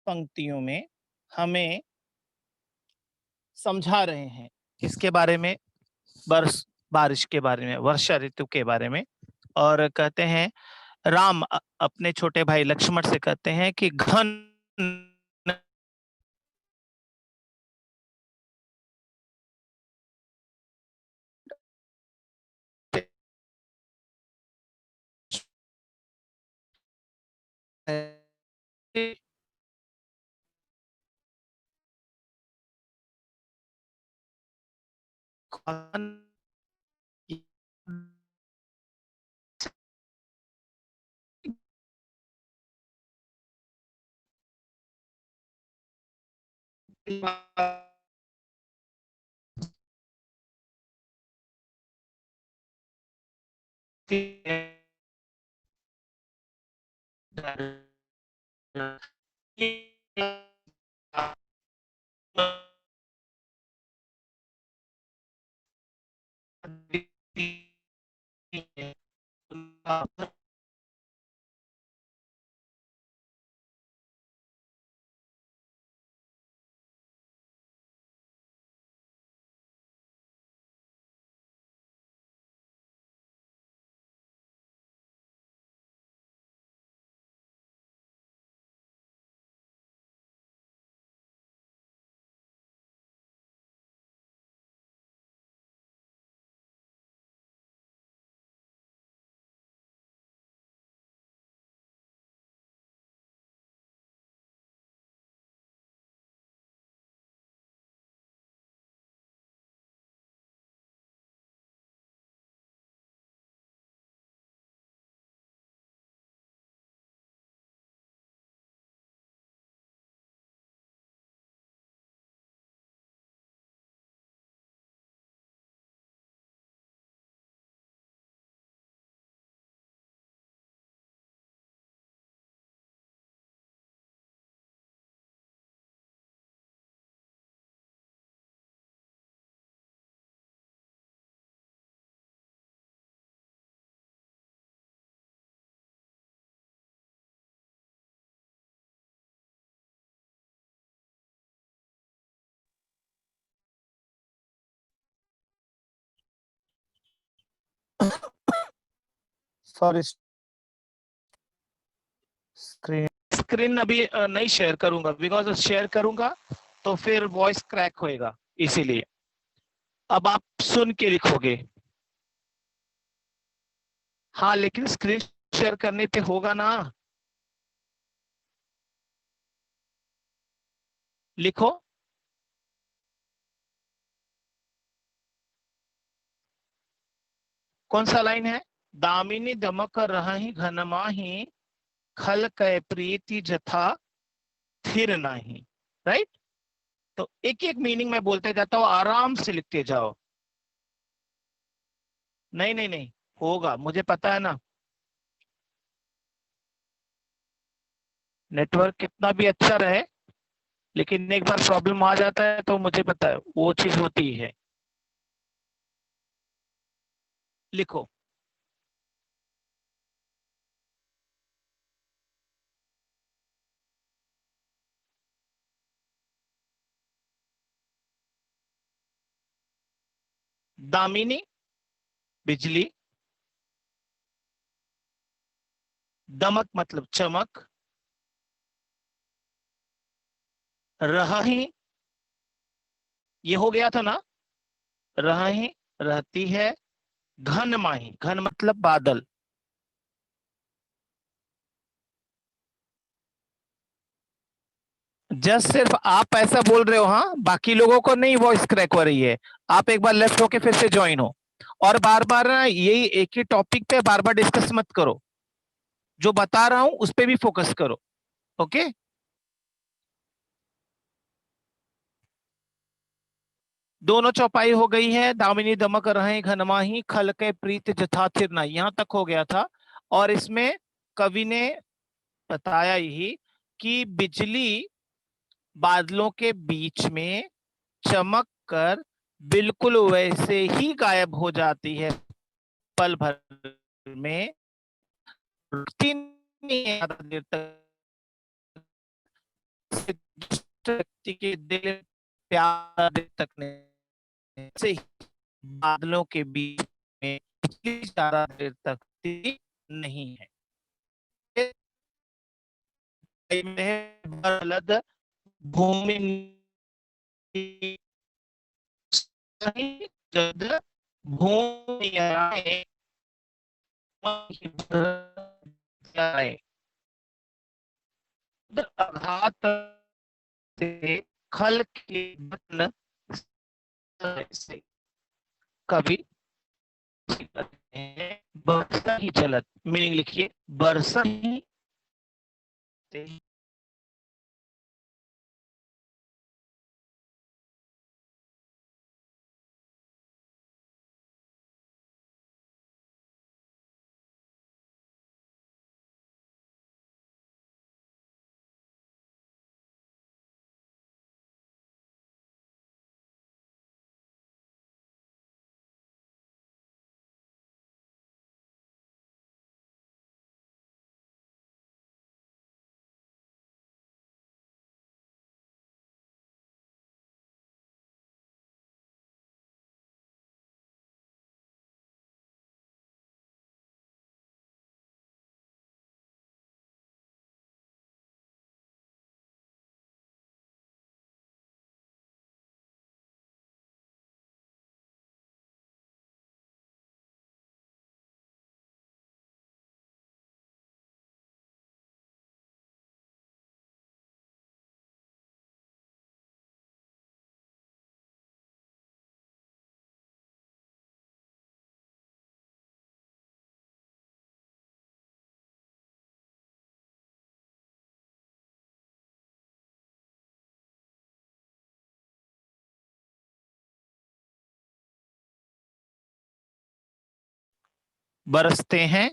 पंक्तियों में हमें समझा रहे हैं किसके बारे में, बारिश के बारे में, वर्षा ऋतु के बारे में। और कहते हैं राम अपने छोटे भाई लक्ष्मण से कहते हैं कि घन सॉरी, स्क्रीन अभी नहीं शेयर करूंगा, बिकॉज शेयर करूंगा तो फिर वॉइस क्रैक होएगा, इसीलिए अब आप सुन के लिखोगे। हाँ, लेकिन स्क्रीन शेयर करने पे होगा ना। लिखो। कौन सा लाइन है? दामिनी दमक रही घनमाही, खल कै प्रीति जथा थिर नाही। राइट। तो एक एक मीनिंग में बोलते जाता हूं, आराम से लिखते जाओ। नहीं नहीं नहीं, होगा, मुझे पता है ना। नेटवर्क कितना भी अच्छा रहे, लेकिन एक बार प्रॉब्लम आ जाता है तो मुझे पता है वो चीज होती है। लिखो। दामिनी बिजली, दमक मतलब चमक, रही, ये हो गया था ना, रही रहती है, घन माही, घन मतलब बादल। जस्ट सिर्फ आप ऐसा बोल रहे हो, हाँ, बाकी लोगों को नहीं वॉइस क्रैक हो रही है। आप एक बार लेफ्ट होके फिर से ज्वाइन हो, और बार बार ना यही एक ही टॉपिक पे बार बार डिस्कस मत करो, जो बता रहा हूं उस पे भी फोकस करो। ओके। दोनों चौपाई हो गई है। दामिनी दमक रहे घनमाही, खल के प्रीत जथा थिर नाही, यहां तक हो गया था। और इसमें कवि ने बताया ही कि बिजली बादलों के बीच में चमक कर बिल्कुल वैसे ही गायब हो जाती है, पल भर में, रुकती नहीं है ज्यादा देर तक, व्यक्ति के दिल में प्यार देर तक नहीं, से ही बादलों के बीच में इतनी ज्यादा देर तक नहीं है। में है बलद भूमि जद भूमि आए आघात से खल के बदन से कभी बरसा ही चलत, मीनिंग लिखिए बरसा ही बरसते हैं,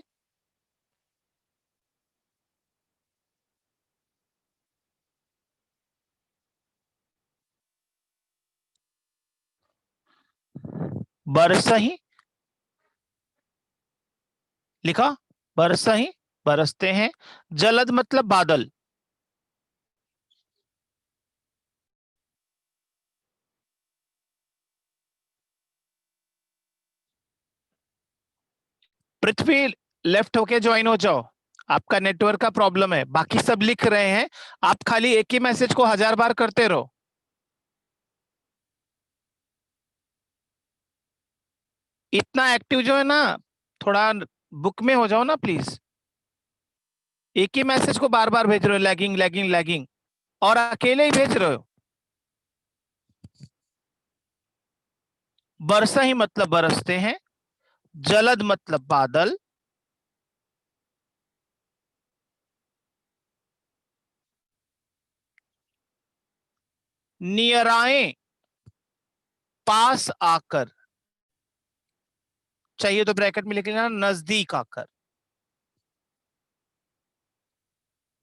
बरसा ही लिखा, बरसा ही बरसते हैं। जलद मतलब बादल, पृथ्वी लेफ्ट होके ज्वाइन हो जाओ, आपका नेटवर्क का प्रॉब्लम है, बाकी सब लिख रहे हैं, आप खाली एक ही मैसेज को 1000 बार करते रहो। इतना एक्टिव जो है ना, थोड़ा बुक में हो जाओ ना प्लीज। एक ही मैसेज को बार बार भेज रहे हो, लैगिंग लैगिंग लैगिंग, और अकेले ही भेज रहे हो। बरसा ही मतलब बरसते हैं, जलद मतलब बादल, नियर आए पास आकर, चाहिए तो ब्रैकेट में लिख लेना नजदीक आकर।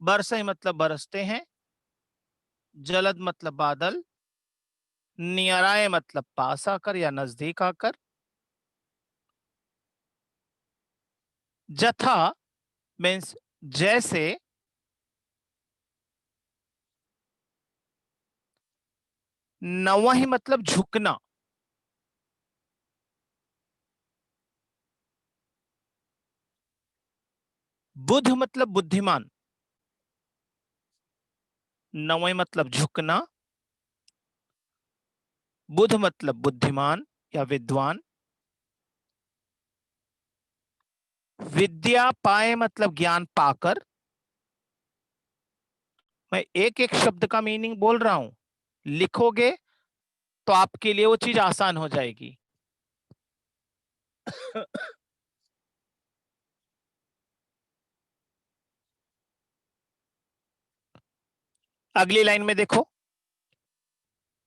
बरसा ही मतलब बरसते हैं, जलद मतलब बादल, नियर आए मतलब पास आकर या नजदीक आकर। जथा मीन्स जैसे, नवहि मतलब झुकना, बुध मतलब बुद्धिमान, नवहि मतलब झुकना, बुध मतलब बुद्धिमान या विद्वान। विद्या पाए मतलब ज्ञान पाकर। मैं एक एक शब्द का मीनिंग बोल रहा हूं, लिखोगे तो आपके लिए वो चीज आसान हो जाएगी। अगली लाइन में देखो,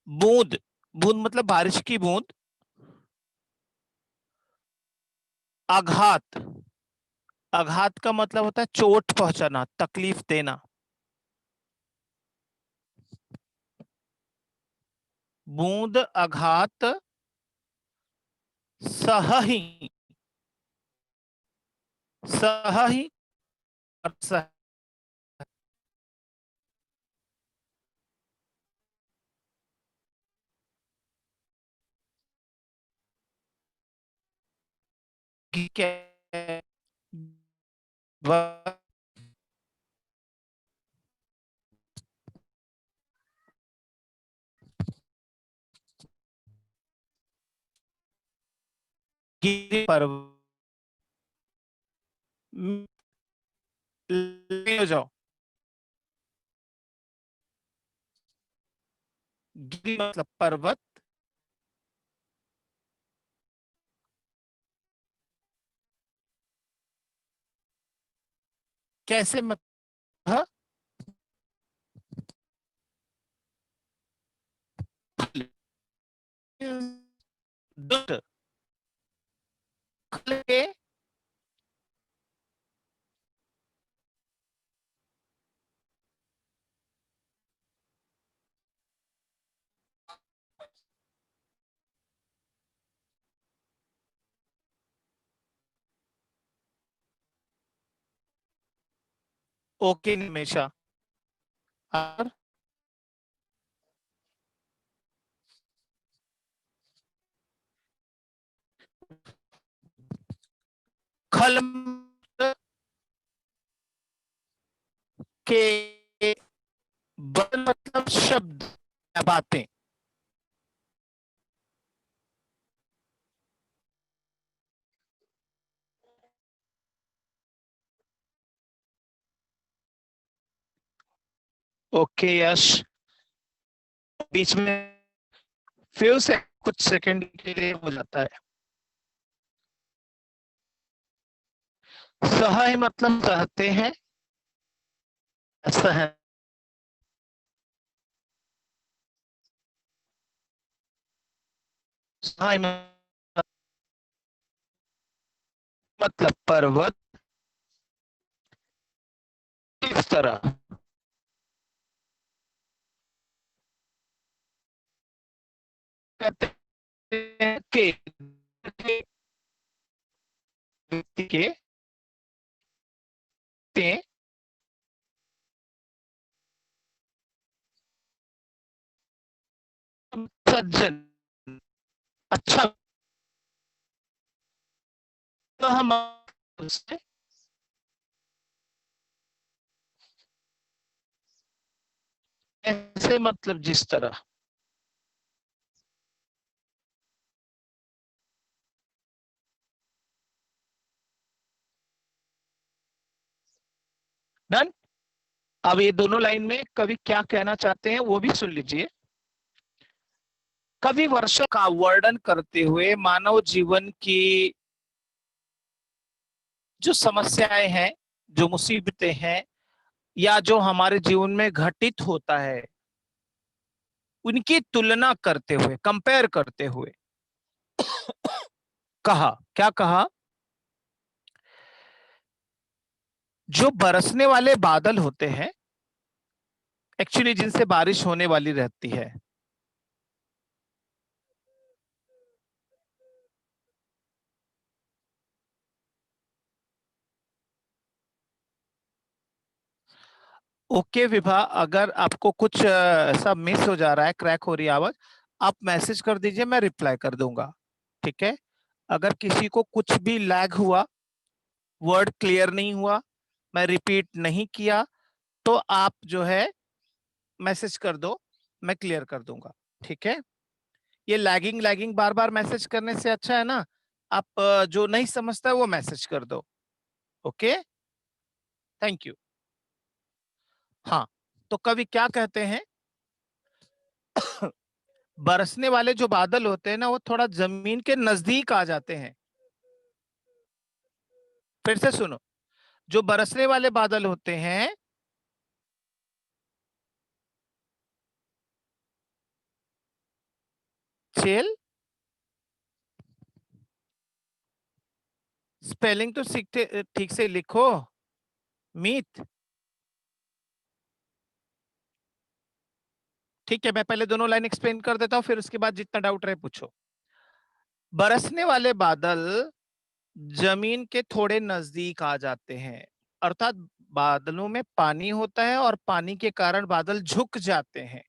बूंद, बूंद मतलब बारिश की बूंद। आघात, आघात का मतलब होता है चोट पहुंचाना, तकलीफ देना। बूंद आघात सहहि, सहहि और सह, क्या गिरी पर्वत हो जाओ। गिरी मतलब पर्वत, कैसे मतलब, हाँ? दुष्ट के ओके निमेशा, और खल के बल मतलब शब्द, बातें। ओके यश, बीच में फ्यू से कुछ सेकंड के लिए हो जाता है। सहाय मतलब सहते हैं, सह, सहाय मतलब पर्वत, इस तरह कहते हैं के व्यक्ति के ते सज्जन, अच्छा, तो हम उससे ऐसे मतलब जिस तरह। डन। अब ये दोनों लाइन में कवि क्या कहना चाहते हैं वो भी सुन लीजिए। कवि वर्षों का वर्णन करते हुए मानव जीवन की जो समस्याएं हैं, जो मुसीबतें हैं, या जो हमारे जीवन में घटित होता है, उनकी तुलना करते हुए, कंपेयर करते हुए कहा, क्या कहा, जो बरसने वाले बादल होते हैं, एक्चुअली जिनसे बारिश होने वाली रहती है। ओके विभा, अगर आपको कुछ ऐसा मिस हो जा रहा है, क्रैक हो रही है आवाज, आप मैसेज कर दीजिए, मैं रिप्लाई कर दूंगा। ठीक है? अगर किसी को कुछ भी लैग हुआ, वर्ड क्लियर नहीं हुआ, मैं रिपीट नहीं किया, तो आप जो है मैसेज कर दो, मैं क्लियर कर दूंगा। ठीक है? ये लैगिंग लैगिंग बार बार मैसेज करने से अच्छा है ना, आप जो नहीं समझता है वो मैसेज कर दो। Okay, thank you. हाँ, तो कवि क्या कहते हैं, बरसने वाले जो बादल होते हैं ना, वो थोड़ा जमीन के नजदीक आ जाते हैं। फिर से सुनो, जो बरसने वाले बादल होते हैं, चेल, स्पेलिंग तो सीखते, ठीक से लिखो। मीत, ठीक है, मैं पहले दोनों लाइन एक्सप्लेन कर देता हूं, फिर उसके बाद जितना डाउट रहे पूछो। बरसने वाले बादल जमीन के थोड़े नजदीक आ जाते हैं, अर्थात बादलों में पानी होता है और पानी के कारण बादल झुक जाते हैं।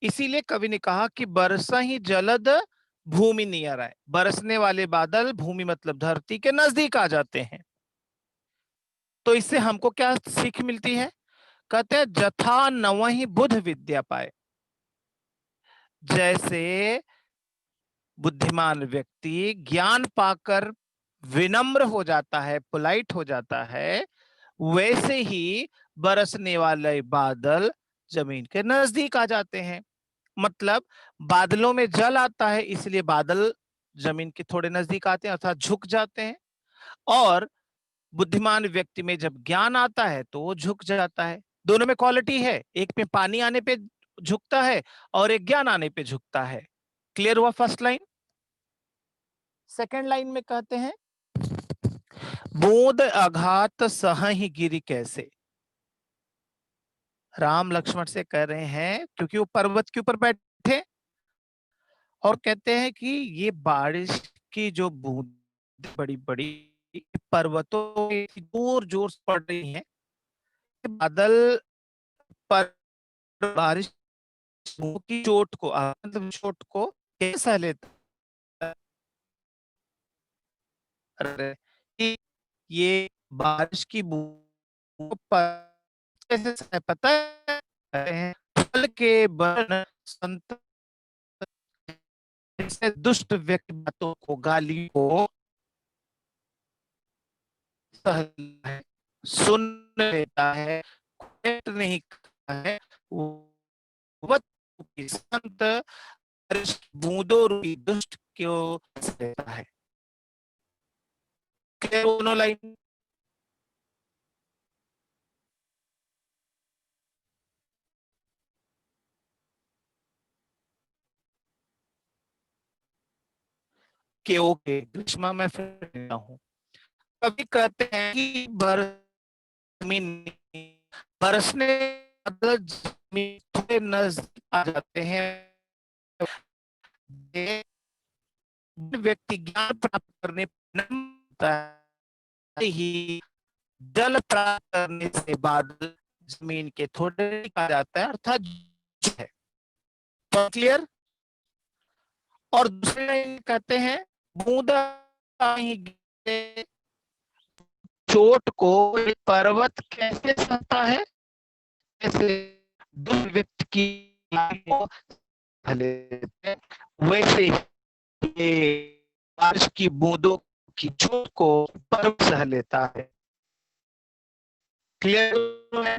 इसीलिए कवि ने कहा कि बरसा ही जलद भूमि नियर आए, बरसने वाले बादल भूमि मतलब धरती के नजदीक आ जाते हैं। तो इससे हमको क्या सीख मिलती है? कहते हैं जथा नवहि बुध विद्या पाए। जैसे बुद्धिमान व्यक्ति ज्ञान पाकर विनम्र हो जाता है, पोलाइट हो जाता है, वैसे ही बरसने वाले बादल जमीन के नजदीक आ जाते हैं। मतलब बादलों में जल आता है, इसलिए बादल जमीन के थोड़े नजदीक आते हैं, अर्थात झुक जाते हैं। और बुद्धिमान व्यक्ति में जब ज्ञान आता है तो वो झुक जाता है। दोनों में क्वालिटी है, एक में पानी आने पे झुकता है और एक ज्ञान आने पे झुकता है। क्लियर हुआ फर्स्ट लाइन? सेकंड लाइन में कहते हैं बूंद आघात सहहि गिरि कैसे। राम लक्ष्मण से कह रहे हैं, क्योंकि वो पर्वत के ऊपर बैठे, और कहते हैं कि ये बारिश की जो बूंद बड़ी बड़ी पर्वतों पे जोर जोर से पड़ रही है, बादल पर बारिश की चोट को मतलब चोट को कैसे सह लेता है कि ये बारिश की बूंद कैसे सह, पता है फल के बन संत से दुष्ट व्यक्ति बातों को, गाली को सह लेता है, सुन लेता है, नहीं करता है। वत संत बूंदों रूपी दुष्ट क्यों सह लेता है। दोनों लाइन के ओके ग्रीष्मा में फिर हूँ। कभी कहते हैं कि बरसने जमीन थोड़े नजदीक आ जाते हैं, व्यक्ति ज्ञान प्राप्त करने ही जल प्राप्त करने से बादल जमीन के थोड़े आ जाता है, अर्थात है। तो क्लियर? और दूसरे लाइन कहते हैं बूंदा ही चोट को पर्वत कैसे सहता है, कैसे दुष्ट व्यक्ति की वैसे ही बारिश की बूंदों की चोट को पर्वत सह लेता है। क्लियर है?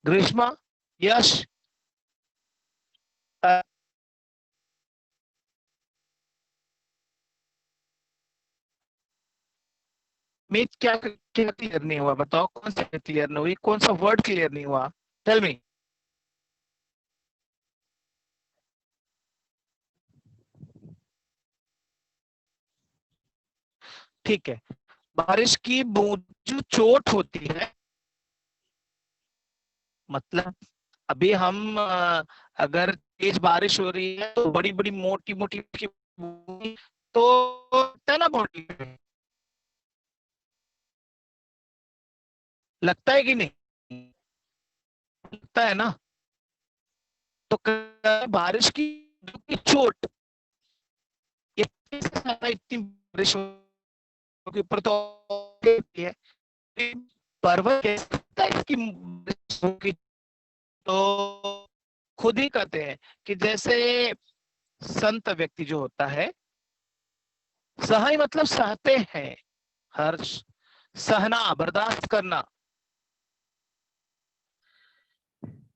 ग्रीष्मा, यश, मीत, क्या क्या क्लियर नहीं हुआ? बताओ कौन सा क्लियर नहीं हुई, कौन सा वर्ड क्लियर नहीं हुआ? Tell me. ठीक है, बारिश की बूंद जो चोट होती है, मतलब अभी हम अगर तेज बारिश हो रही है तो बड़ी बड़ी मोटी मोटी बूंद तो लगता है ना बॉडी में, लगता है कि नहीं? लगता है ना? तो बारिश की चोट, ये इतनी बारिश के ऊपर तो होती है, पर्वत इसकी तो खुद ही कहते हैं कि जैसे संत व्यक्ति जो होता है, सहाय मतलब सहते हैं, हर्ष, सहना, बर्दाश्त करना।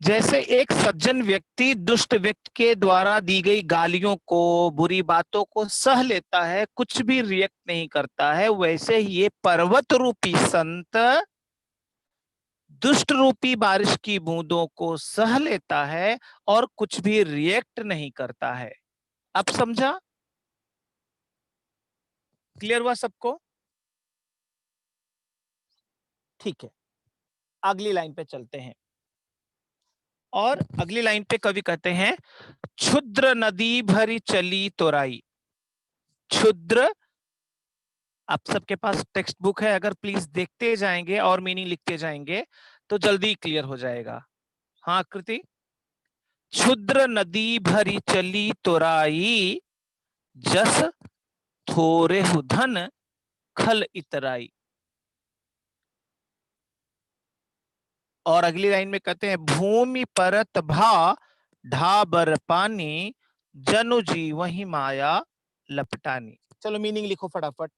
जैसे एक सज्जन व्यक्ति दुष्ट व्यक्ति के द्वारा दी गई गालियों को, बुरी बातों को सह लेता है, कुछ भी रिएक्ट नहीं करता है, वैसे ही ये पर्वत रूपी संत दुष्ट रूपी बारिश की बूंदों को सह लेता है और कुछ भी रिएक्ट नहीं करता है। अब समझा? क्लियर हुआ सबको? ठीक है, अगली लाइन पे चलते हैं। और अगली लाइन पे कवि कहते हैं क्षुद्र नदी भरी चली तोराई। क्षुद्र, आप सबके पास टेक्स्ट बुक है, अगर प्लीज देखते जाएंगे और मीनिंग लिखते जाएंगे तो जल्दी क्लियर हो जाएगा। हाँ कृति? क्षुद्र नदी भरी चली तोराई, जस थोरे हु धन खल इतराई। और अगली लाइन में कहते हैं भूमि परत भा ढाबर पानी, जनु जी वही माया लपटानी। चलो मीनिंग लिखो फटाफट।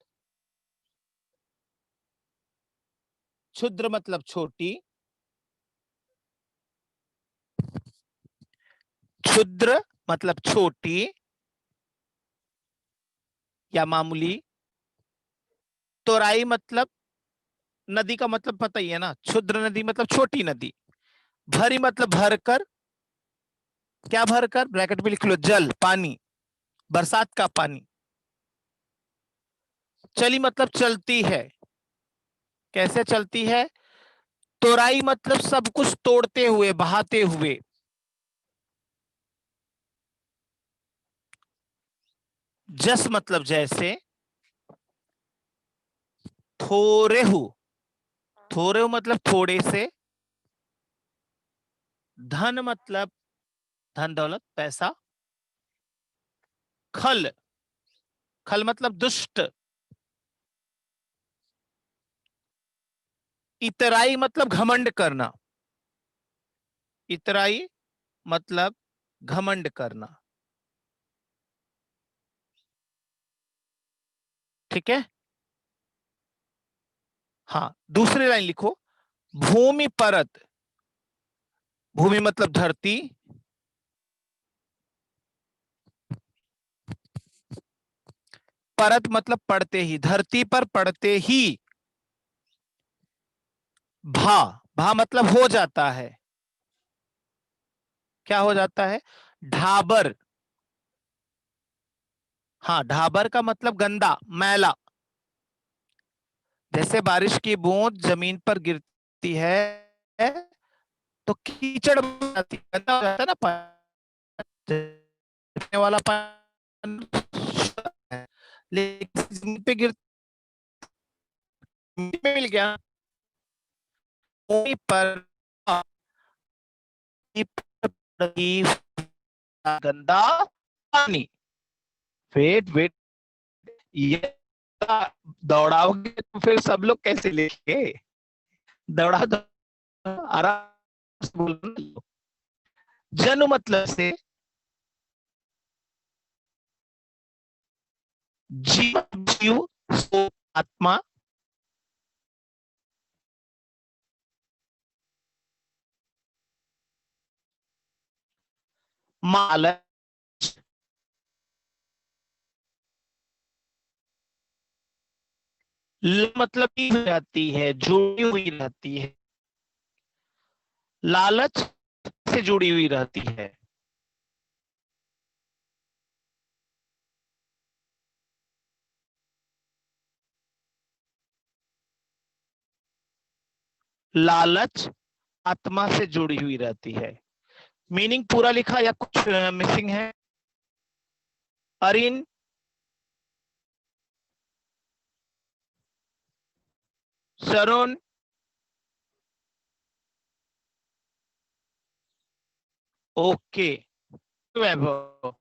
क्षुद्र मतलब छोटी, क्षुद्र मतलब छोटी या मामूली, तोराई मतलब नदी का मतलब पता ही है ना, क्षुद्र नदी मतलब छोटी नदी, भरी मतलब भरकर, क्या भरकर, ब्रैकेट में लिख लो, जल पानी, बरसात का पानी। चली मतलब चलती है, कैसे चलती है, तोराई मतलब सब कुछ तोड़ते हुए, बहाते हुए। जस मतलब जैसे, थोरेहु, थोरेहु मतलब थोड़े से, धन मतलब धन दौलत पैसा, खल, खल मतलब दुष्ट, इतराई मतलब घमंड करना, इतराई मतलब घमंड करना। ठीक है। हाँ, दूसरी लाइन लिखो, भूमि परत, भूमि मतलब धरती, परत मतलब पड़ते ही, धरती पर पड़ते ही, भा, भा मतलब हो जाता है, क्या हो जाता है, ढाबर, हाँ ढाबर का मतलब गंदा मैला, जैसे बारिश की बूंद जमीन पर गिरती है तो कीचड़ बन जाती है, गंदा हो जाता है ना पानी वाला पानी, लेकिन जमीन पे गिर, मिल गया, भूमि पर गंदा पानी। वेट वेट, ये दौड़ाओगे तो फिर सब लोग कैसे लिखेंगे, दौड़ा दो, आराम से बोलो। जन मतलब से, जीव, जीव सो आत्मा, माल मतलब की हो जाती है, जुड़ी हुई रहती है, लालच से जुड़ी हुई रहती है, लालच आत्मा से जुड़ी हुई रहती है। मीनिंग पूरा लिखा या कुछ मिसिंग है? अरिन, सरोन, ओके, वैभव,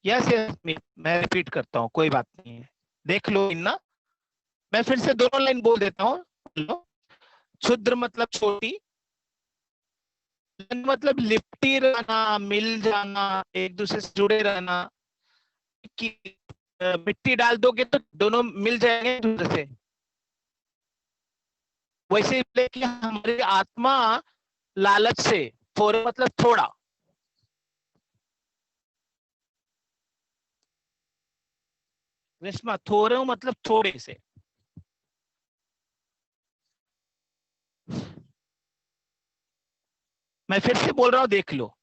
यस यस, मैं रिपीट करता हूँ, कोई बात नहीं है, देख लो ना, मैं फिर से दोनों लाइन बोल देता हूँ। क्षुद्र मतलब छोटी, मतलब लिपटी रहना, मिल जाना, एक दूसरे से जुड़े रहना, कि मिट्टी डाल दोगे तो दोनों मिल जाएंगे एक दूसरे से, वैसे ही लेकिन हमारी आत्मा लालच से, थोड़े मतलब थोड़ा, रेशमा थोड़े मतलब थोड़े से, मैं फिर से बोल रहा हूँ, देख लो,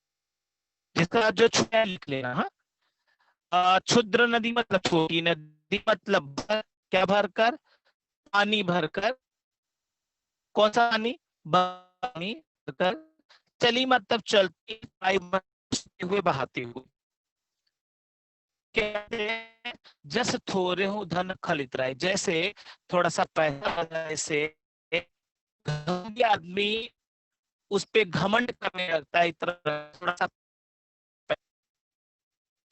जिसका जो छुआ लिख लेना। हाँ, क्षुद्र नदी मतलब छोटी नदी, मतलब क्या भरकर, पानी भरकर, कौन सा पानी, पानी भरकर, चली मतलब चलती, आई मतलब हुए, बहाते हुए, कहते हैं जस थोड़े हो धन खलित राय, जैसे थोड़ा सा पैसा लगाने से आदमी उस पे घमंड करने लगता है इतना थोड़ा सा।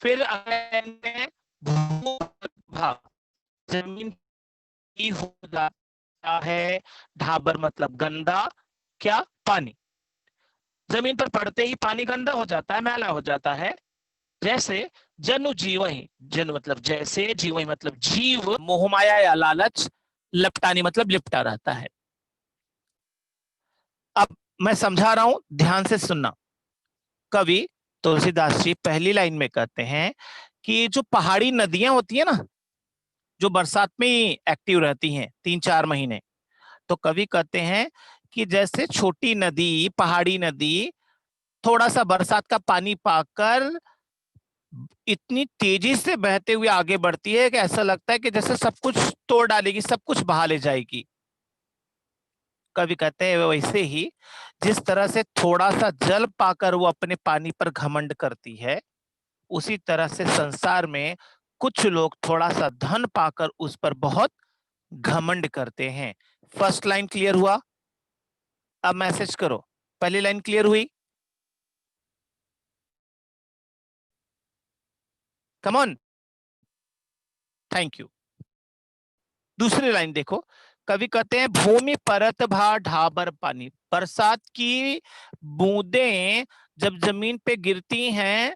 फिर अगले भूभाग, जमीन की हो जाता है। ढाबर मतलब गंदा, क्या, पानी। जमीन पर पड़ते ही पानी गंदा हो जाता है, मैला हो जाता है। जैसे जनु जीव ही, जनु मतलब जैसे, जीव ही मतलब जीव, मोहमाया या लालच, लपटानी मतलब लिपटा रहता है। अब मैं समझा रहा हूं, ध्यान से सुनना। कवि तुलसीदास जी पहली लाइन में कहते हैं कि जो पहाड़ी नदियां होती है ना, जो बरसात में ही एक्टिव रहती हैं 3-4 महीने, तो कवि कहते हैं कि जैसे छोटी नदी, पहाड़ी नदी, थोड़ा सा बरसात का पानी पाकर इतनी तेजी से बहते हुए आगे बढ़ती है कि ऐसा लगता है कि जैसे सब कुछ तोड़ डालेगी, सब कुछ बहा ले जाएगी। कवि कहते हैं वैसे ही जिस तरह से थोड़ा सा जल पाकर वो अपने पानी पर घमंड करती है, उसी तरह से संसार में कुछ लोग थोड़ा सा धन पाकर उस पर बहुत घमंड करते हैं। फर्स्ट लाइन क्लियर हुआ? अब मैसेज करो, पहली लाइन क्लियर हुई? Come on, thank you. दूसरी लाइन देखो, कवि कहते हैं भूमि परत भा ढाबर पानी। बरसात की बूंदें जब जमीन पे गिरती हैं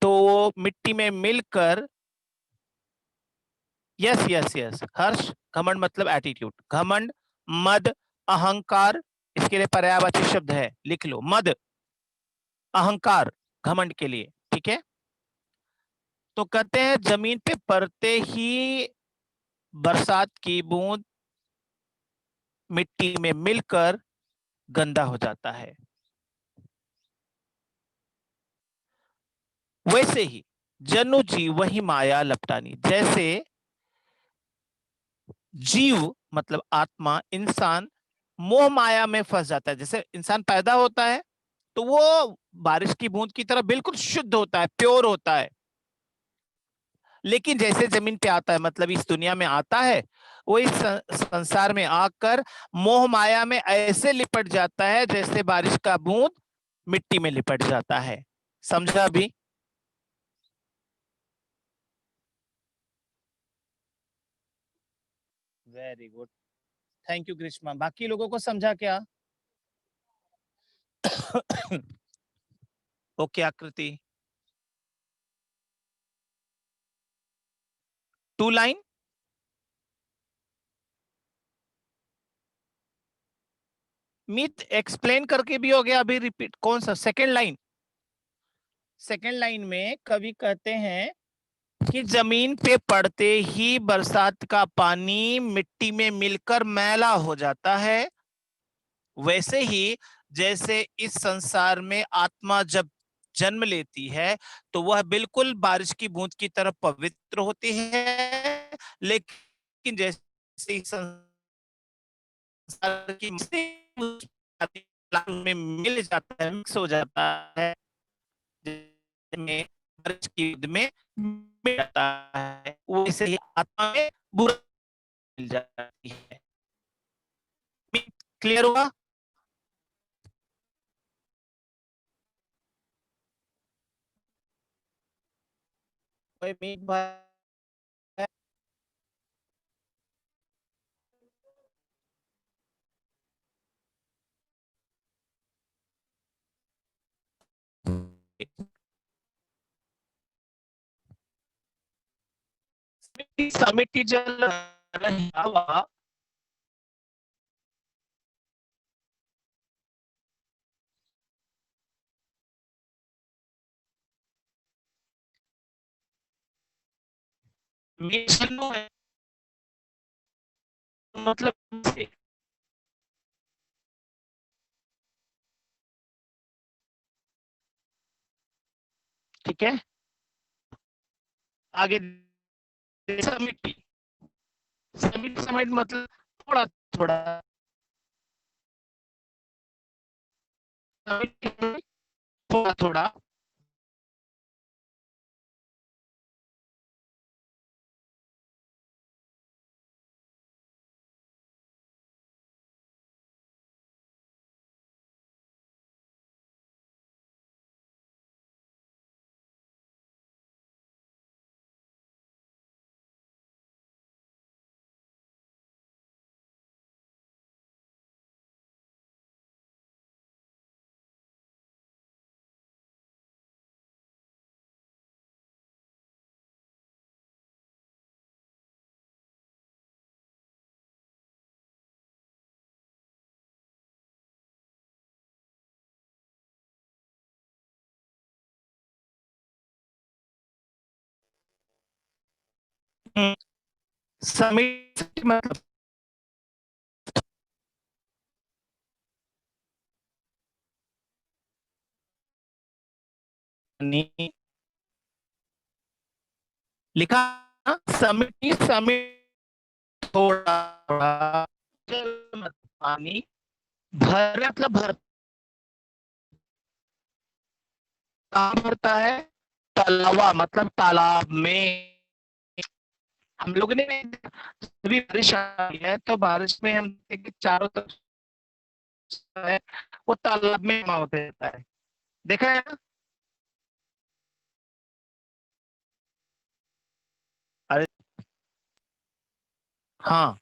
तो वो मिट्टी में मिलकर, यस यस यस हर्ष, घमंड मतलब एटीट्यूड, घमंड, मद, अहंकार, इसके लिए पर्यायवाची शब्द है, लिख लो, मद, अहंकार, घमंड के लिए, ठीक है। तो कहते हैं जमीन पे पड़ते ही बरसात की बूंद मिट्टी में मिलकर गंदा हो जाता है। वैसे ही जनु जीव वही माया लपटानी, जैसे जीव मतलब आत्मा, इंसान मोह माया में फंस जाता है। जैसे इंसान पैदा होता है तो वो बारिश की बूंद की तरह बिल्कुल शुद्ध होता है, प्योर होता है, लेकिन जैसे जमीन पे आता है, मतलब इस दुनिया में आता है, वो इस संसार में आकर मोह माया में ऐसे लिपट जाता है जैसे बारिश का बूंद मिट्टी में लिपट जाता है। समझा अभी? Very good, thank you Greeshma. बाकी लोगों को समझा क्या? ओके आकृति, 2 लाइन। मित एक्सप्लेन करके भी हो गया, अभी रिपीट, कौन सा सेकेंड लाइन? सेकेंड लाइन में कवि कहते हैं कि जमीन पे पड़ते ही बरसात का पानी मिट्टी में मिलकर मैला हो जाता है। वैसे ही जैसे इस संसार में आत्मा जब जन्म लेती है तो वह बिल्कुल बारिश की बूंद की तरह पवित्र होती है, लेकिन जैसे इस संसार की में मिल जाता है, मिक्स हो जाता है, में बारिश की बूंद में मिल जाता है, वैसे ही आत्मा में बुरा मिल जाती है। क्लियर हुआ? कोई मीत भाई? समिति जल रही हवा, मिशन है, मतलब ठीक है। आगे समिति, समिति समिति मतलब थोड़ा थोड़ा, थोड़ा थोड़ा समिट मतलब पानी, लिखा समिट, समिट थोड़ा थोड़ा, जल मतलब पानी, भर मतलब भर, कहाँ भरता है, तलावा मतलब तालाब में। हम लोग ने अभी बारिश आई है तो बारिश में हम देखते हैं कि चारों तरफ है वो तालाब में जमा होते रहता है, देखा है ना। अरे हाँ,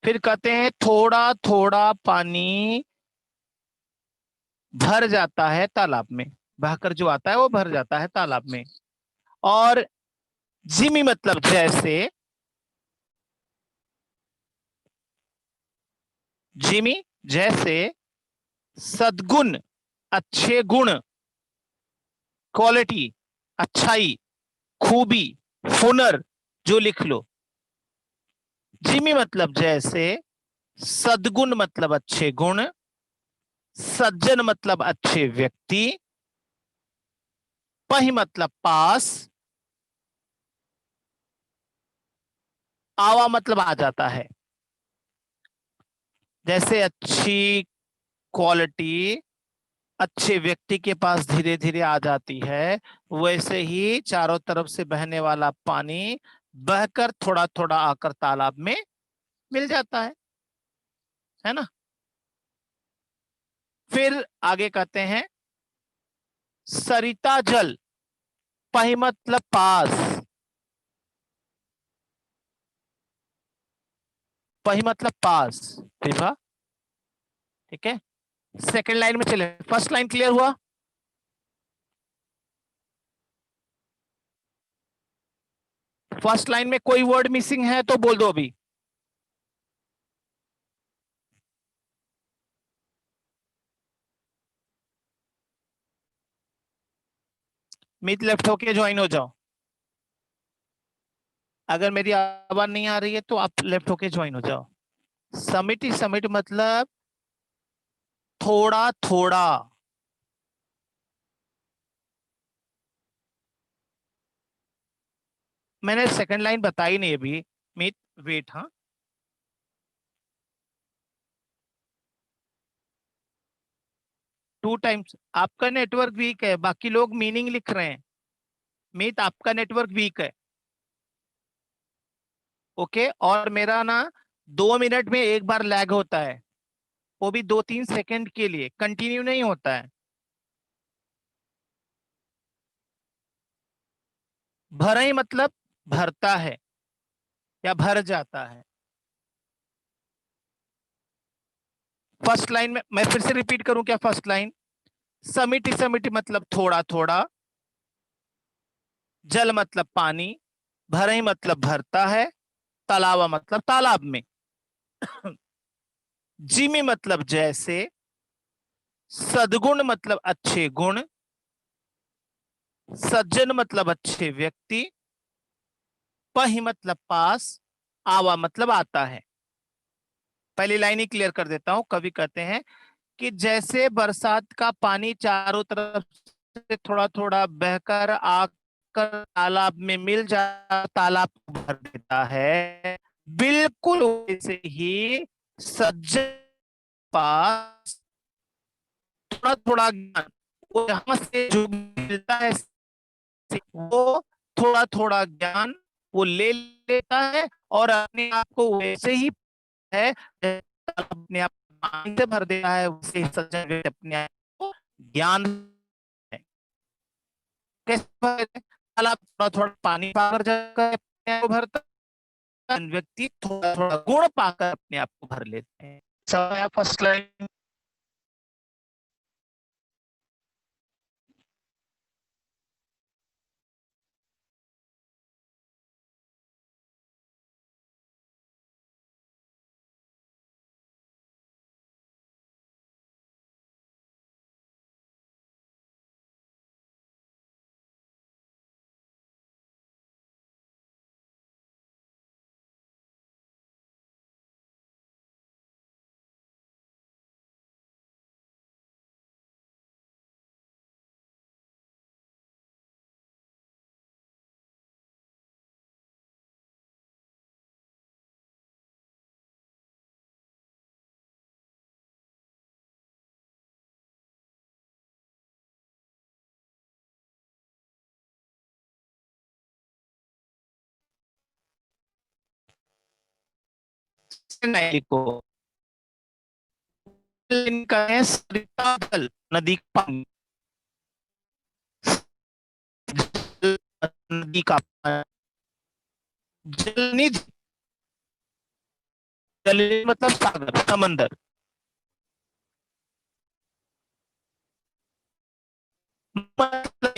फिर कहते हैं थोड़ा थोड़ा पानी भर जाता है तालाब में, बहकर जो आता है वो भर जाता है तालाब में। और जिमी मतलब जैसे, जिमी जैसे, सद्गुण अच्छे गुण, क्वालिटी अच्छाई, खूबी, हुनर, जो लिख लो। जिमी मतलब जैसे, सद्गुण मतलब अच्छे गुण, सज्जन मतलब अच्छे व्यक्ति, पही मतलब पास, आवा मतलब आ जाता है। जैसे अच्छी क्वालिटी अच्छे व्यक्ति के पास धीरे धीरे आ जाती है, वैसे ही चारों तरफ से बहने वाला पानी बहकर थोड़ा थोड़ा आकर तालाब में मिल जाता है ना। फिर आगे कहते हैं सरिता जल, पही मतलब पास, पही मतलब पास, विभा, ठीक है। सेकंड लाइन में चले, फर्स्ट लाइन क्लियर हुआ। फर्स्ट लाइन में कोई वर्ड मिसिंग है तो बोल दो अभी। मीत लेफ्ट होके ज्वाइन हो जाओ, अगर मेरी आवाज नहीं आ रही है तो आप लेफ्ट होके ज्वाइन हो जाओ। समिट ही समिट मतलब थोड़ा थोड़ा। मैंने सेकंड लाइन बताई नहीं अभी। मीत वेट, हाँ। टू टाइम्स, आपका नेटवर्क वीक है, बाकी लोग मीनिंग लिख रहे हैं। मीत आपका नेटवर्क वीक है। ओके, और मेरा ना 2 मिनट में एक बार लैग होता है, वो भी 2-3 सेकंड के लिए, कंटिन्यू नहीं होता है। भरा ही मतलब भरता है या भर जाता है। फर्स्ट लाइन में मैं फिर से रिपीट करूं क्या, फर्स्ट लाइन, समिट समिट मतलब थोड़ा थोड़ा, जल मतलब पानी, भर ही मतलब भरता है, तालावा मतलब तालाब में, जिमी मतलब जैसे, सद्गुण मतलब अच्छे गुण, सज्जन मतलब अच्छे व्यक्ति, पही मतलब पास, आवा मतलब आता है। पहली लाइन ही क्लियर कर देता हूं। कवि कहते हैं कि जैसे बरसात का पानी चारों तरफ से थोड़ा थोड़ा बहकर आकर तालाब में मिल जा, तालाब को भर देता है, बिल्कुल वैसे ही सज्जन पास थोड़ा थोड़ा ज्ञान, वो यहाँ से जो मिलता है वो थोड़ा थोड़ा ज्ञान वो ले लेता है, और अपने आप को वैसे ही है अपने आप पानी से भर देता है, वैसे ही सज्जन व्यक्ति अपने आप को ज्ञान है। कैसे भरते हैं? तालाब थोड़ा थोड़ा पानी पाकर जाकर अपने आप को भरता है, व्यक्ति थोड़ा थोड़ा गुण पाकर अपने आप को भर लेते हैं। समय फर्स्ट लाइन लिखो, इनका है सरिता जल, नदी का पानी, नदी का पानी, जलनिधि, जल मतलब सागर, समंदर, मतलब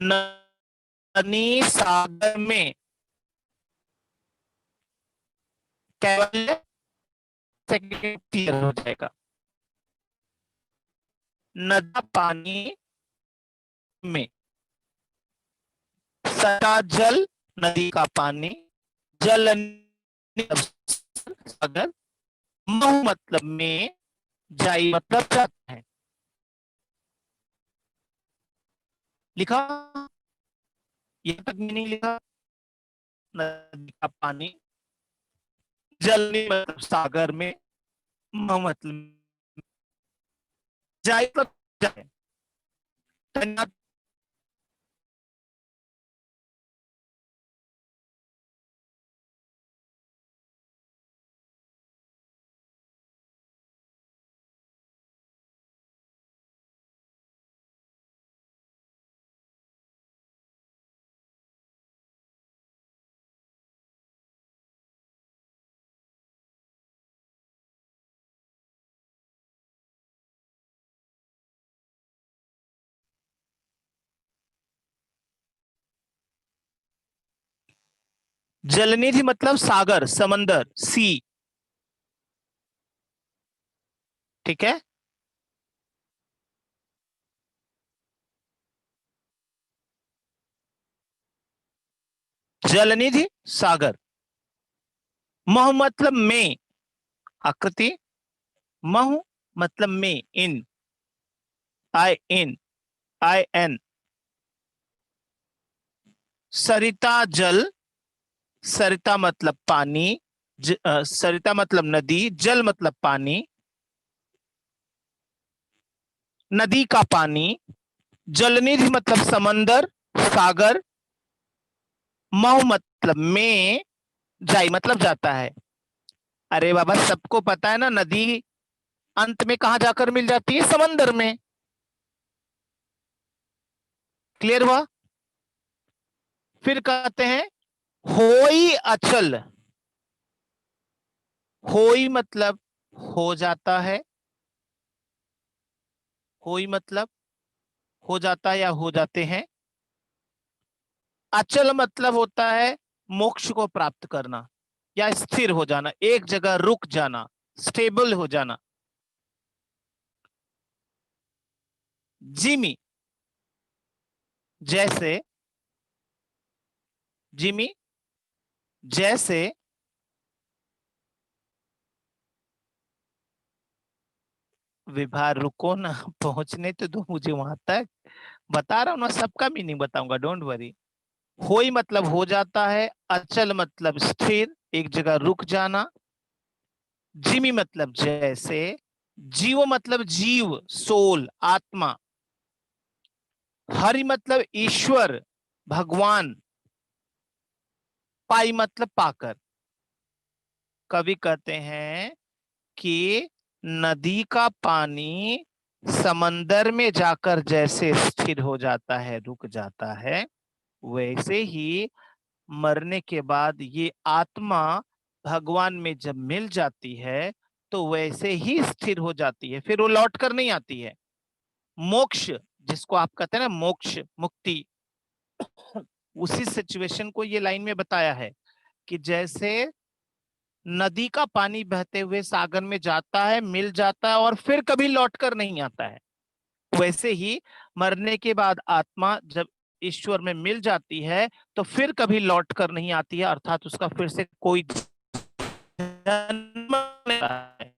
नदी सागर में केवल, सेकंड क्लियर हो जाएगा, नदी पानी में, सदा जल नदी का पानी, जल सागर, महु मतलब में, जाई मतलब जाता है। लिखा, ये तक में नहीं लिखा, नदी का पानी, जल मतलब सागर में, महु मतलब जाई मतलब जाए। जलनिधि मतलब सागर, समंदर, सी। ठीक है, जलनिधि सागर, मह मतलब में, आकृति, महु मतलब में, इन, आई इन, आई एन, सरिता जल, सरिता मतलब पानी, सरिता मतलब नदी, जल मतलब पानी, नदी का पानी, जलनिधि मतलब समंदर, सागर, मह मतलब में, जाई मतलब जाता है। अरे बाबा, सबको पता है ना, नदी अंत में कहां जाकर मिल जाती है, समंदर में। क्लियर हुआ? फिर कहते हैं होई अचल, होई मतलब हो जाता है, होई मतलब हो जाता है या हो जाते हैं। अचल मतलब होता है मोक्ष को प्राप्त करना या स्थिर हो जाना, एक जगह रुक जाना, स्टेबल हो जाना। जिमी, जैसे, जिमी जैसे, विभा रुको ना, पहुंचने तो दो मुझे वहां तक, बता रहा हूं ना, सबका मीनिंग बताऊंगा, डोंट वरी। होई मतलब हो जाता है, अचल मतलब स्थिर, एक जगह रुक जाना, जिमी मतलब जैसे, जीव मतलब जीव, सोल, आत्मा, हरि मतलब ईश्वर, भगवान, पाई मतलब पाकर। कवि कहते हैं कि नदी का पानी समंदर में जाकर जैसे स्थिर हो जाता है, रुक जाता है, वैसे ही मरने के बाद ये आत्मा भगवान में जब मिल जाती है तो वैसे ही स्थिर हो जाती है, फिर वो लौट कर नहीं आती है। मोक्ष, जिसको आप कहते हैं ना मोक्ष, मुक्ति, उसी सिचुएशन को ये लाइन में बताया है कि जैसे नदी का पानी बहते हुए सागर में जाता है, मिल जाता है और फिर कभी लौट कर नहीं आता है, वैसे ही मरने के बाद आत्मा जब ईश्वर में मिल जाती है तो फिर कभी लौट कर नहीं आती है, अर्थात उसका फिर से कोई जन्म नहीं आता है।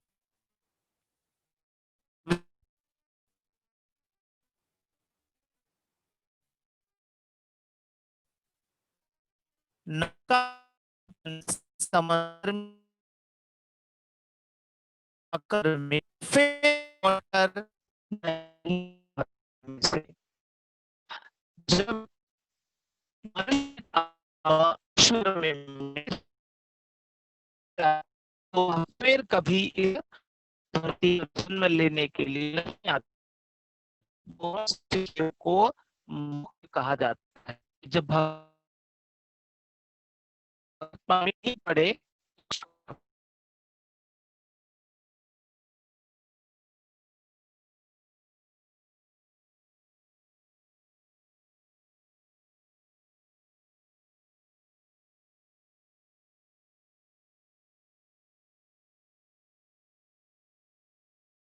नका समर में फिर जब ईश्वर में, तो फिर कभी इस धरती पर जन्म लेने के लिए नहीं आते। दोनों स्थितियों को मुक्त कहा जाता है। जब भगवान नहीं पड़े